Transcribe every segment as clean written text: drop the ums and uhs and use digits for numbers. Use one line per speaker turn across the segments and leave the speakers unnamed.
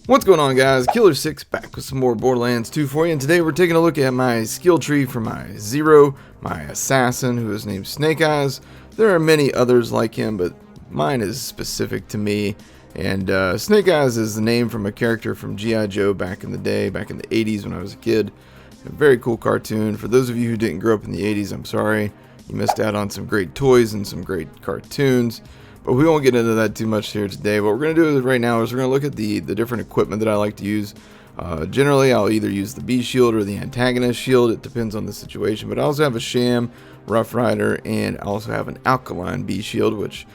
What's going on, guys? Killer6 back with some more Borderlands 2 for you, and today we're taking a look at my skill tree for my ZER0, my assassin, who is named Snake Eyes. There are many others like him, but mine is specific to me, and Snake Eyes is the name from a character from G.I. Joe back in the day, back in the 80s when I was a kid. A very cool cartoon. For those of you who didn't grow up in the 80s, I'm sorry. You missed out on some great toys and some great cartoons. But we won't get into that too much here today. What we're going to do right now is we're going to look at the different equipment that I like to use. Generally, I'll either use the B shield or the antagonist shield. It depends on the situation. But I also have a sham, Rough Rider, and I also have an alkaline B shield, which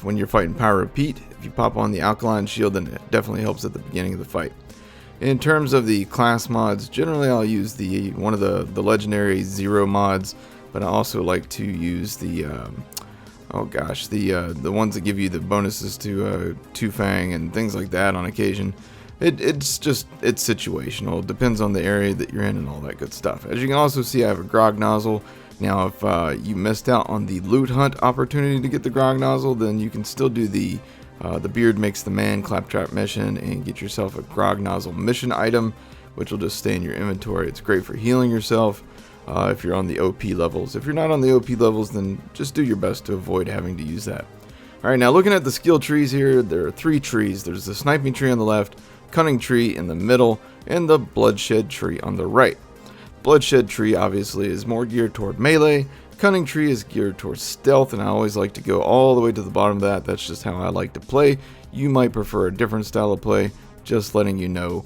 when you're fighting Pyro Pete, if you pop on the alkaline shield, then it definitely helps at the beginning of the fight. In terms of the class mods, generally I'll use one of the legendary ZER0 mods, but I also like to use the the ones that give you the bonuses to Two Fang and things like that on occasion. It's situational. It depends on the area that you're in and all that good stuff. As you can also see, I have a grog nozzle. Now, if you missed out on the loot hunt opportunity to get the grog nozzle, then you can still do the beard makes the man claptrap mission and get yourself a grog nozzle mission item, which will just stay in your inventory. It's great for healing yourself. If you're on the OP levels. If you're not on the OP levels, then just do your best to avoid having to use that. Alright, now looking at the skill trees here, there are 3 trees. There's the Sniping Tree on the left, Cunning Tree in the middle, and the Bloodshed Tree on the right. Bloodshed Tree obviously is more geared toward melee. Cunning Tree is geared towards stealth, and I always like to go all the way to the bottom of that. That's just how I like to play. You might prefer a different style of play, just letting you know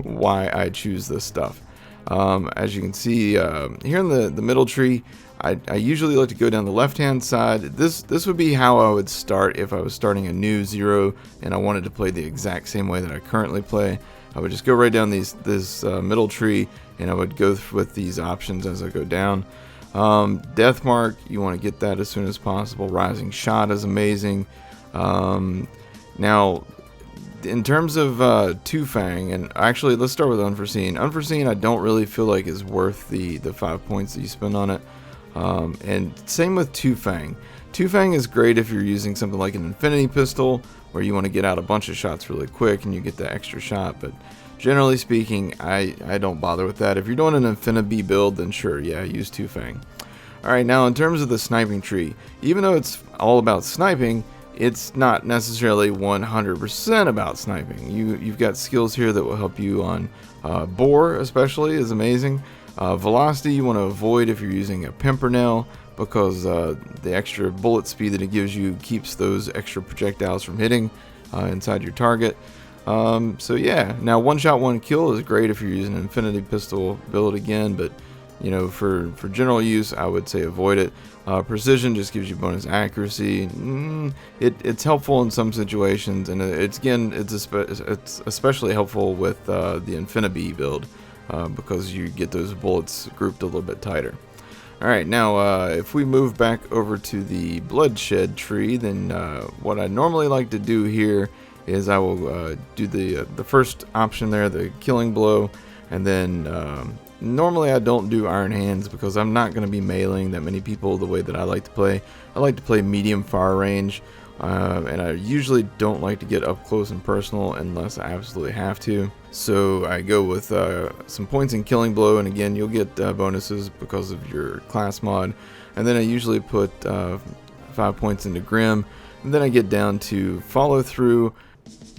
why I choose this stuff. As you can see here in the middle tree, I usually like to go down the left hand side. This would be how I would start if I was starting a new ZER0 and I wanted to play the exact same way that I currently play. I would just go right down this middle tree, and I would go with these options as I go down. Death Mark, you want to get that as soon as possible. Rising Shot is amazing. Now, in terms of Two Fang, and actually let's start with Unforeseen. Unforeseen I don't really feel like is worth the 5 points that you spend on it. And same with Two Fang. Two Fang is great if you're using something like an Infinity Pistol, where you want to get out a bunch of shots really quick and you get the extra shot, but generally speaking, I don't bother with that. If you're doing an Infinity build, then sure, yeah, use Two Fang. Alright, now in terms of the Sniping Tree, even though it's all about sniping, it's not necessarily 100% about sniping. You've got skills here that will help you on bore, especially, is amazing. Velocity you want to avoid if you're using a Pimpernel, because the extra bullet speed that it gives you keeps those extra projectiles from hitting inside your target. So yeah, now one shot one kill is great if you're using an Infinity Pistol build again, but you know, for general use, I would say avoid it. Precision just gives you bonus accuracy. It's helpful in some situations, and it's especially helpful with the Infinity build because you get those bullets grouped a little bit tighter. Alright, now if we move back over to the Bloodshed Tree, then what I normally like to do here is I will do the first option there, the Killing Blow, and then normally I don't do Iron Hands because I'm not going to be meleeing that many people the way that I like to play. I like to play medium far range, and I usually don't like to get up close and personal unless I absolutely have to. So I go with some points in Killing Blow, and again you'll get bonuses because of your class mod. And then I usually put 5 points into Grim, and then I get down to Follow Through.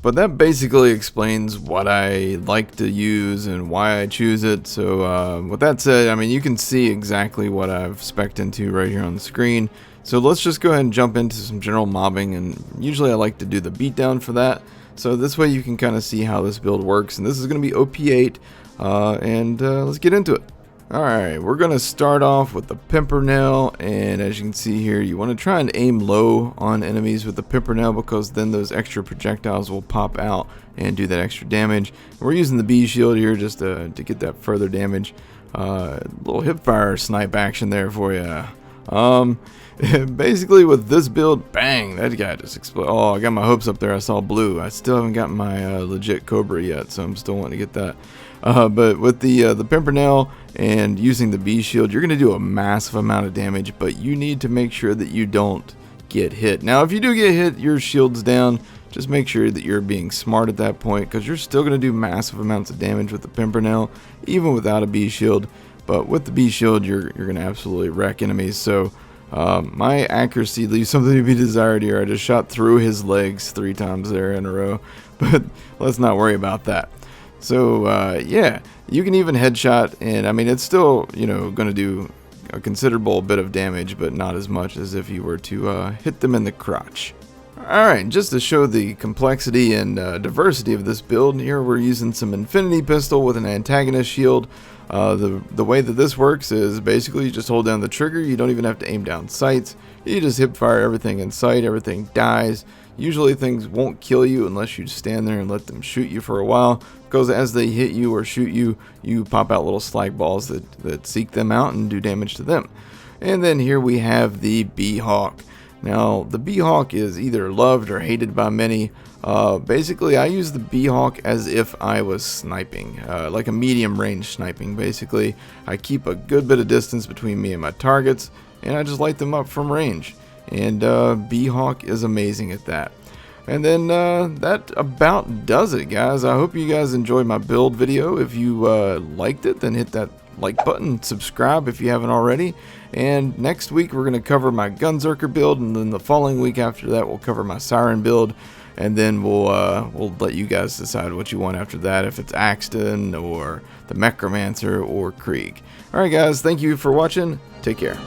But that basically explains what I like to use and why I choose it. So with that said, I mean, you can see exactly what I've spec'd into right here on the screen. So let's just go ahead and jump into some general mobbing, and usually I like to do the beatdown for that. So this way you can kind of see how this build works, and this is going to be OP8, and let's get into it. Alright, we're going to start off with the Pimpernel, and as you can see here, you want to try and aim low on enemies with the Pimpernel, because then those extra projectiles will pop out and do that extra damage. We're using the B shield here just to get that further damage. Little hipfire snipe action there for you. Basically with this build, bang, that guy just exploded. Oh, I got my hopes up there. I saw blue. I still haven't gotten my legit Cobra yet, so I'm still wanting to get that. But with the Pimpernel and using the B shield, you're going to do a massive amount of damage, but you need to make sure that you don't get hit. Now, if you do get hit, your shield's down, just make sure that you're being smart at that point, because you're still going to do massive amounts of damage with the Pimpernel, even without a bee shield. But with the bee shield, you're going to absolutely wreck enemies. So my accuracy leaves something to be desired here. I just shot through his legs 3 times there in a row, but let's not worry about that. So yeah, you can even headshot, and I mean, it's still, you know, going to do a considerable bit of damage, but not as much as if you were to hit them in the crotch. Alright, just to show the complexity and diversity of this build, here we're using some Infinity Pistol with an antagonist shield. The way that this works is basically you just hold down the trigger. You don't even have to aim down sights. You just hip fire everything in sight. Everything dies. Usually things won't kill you unless you stand there and let them shoot you for a while, because as they hit you or shoot you, you pop out little slag balls that seek them out and do damage to them. And then here we have the Bee Hawk. Now, the Bee Hawk is either loved or hated by many. Basically, I use the Bee Hawk as if I was sniping, like a medium range sniping, basically. I keep a good bit of distance between me and my targets, and I just light them up from range. And Bee Hawk is amazing at that. And then that about does it, guys. I hope you guys enjoyed my build video. If you liked it, then hit that like button, subscribe if you haven't already. And next week we're going to cover my Gunzerker build, and then the following week after that we'll cover my Siren build, and then we'll let you guys decide what you want after that, if it's Axton or the Necromancer or Krieg. Alright guys, thank you for watching. Take care.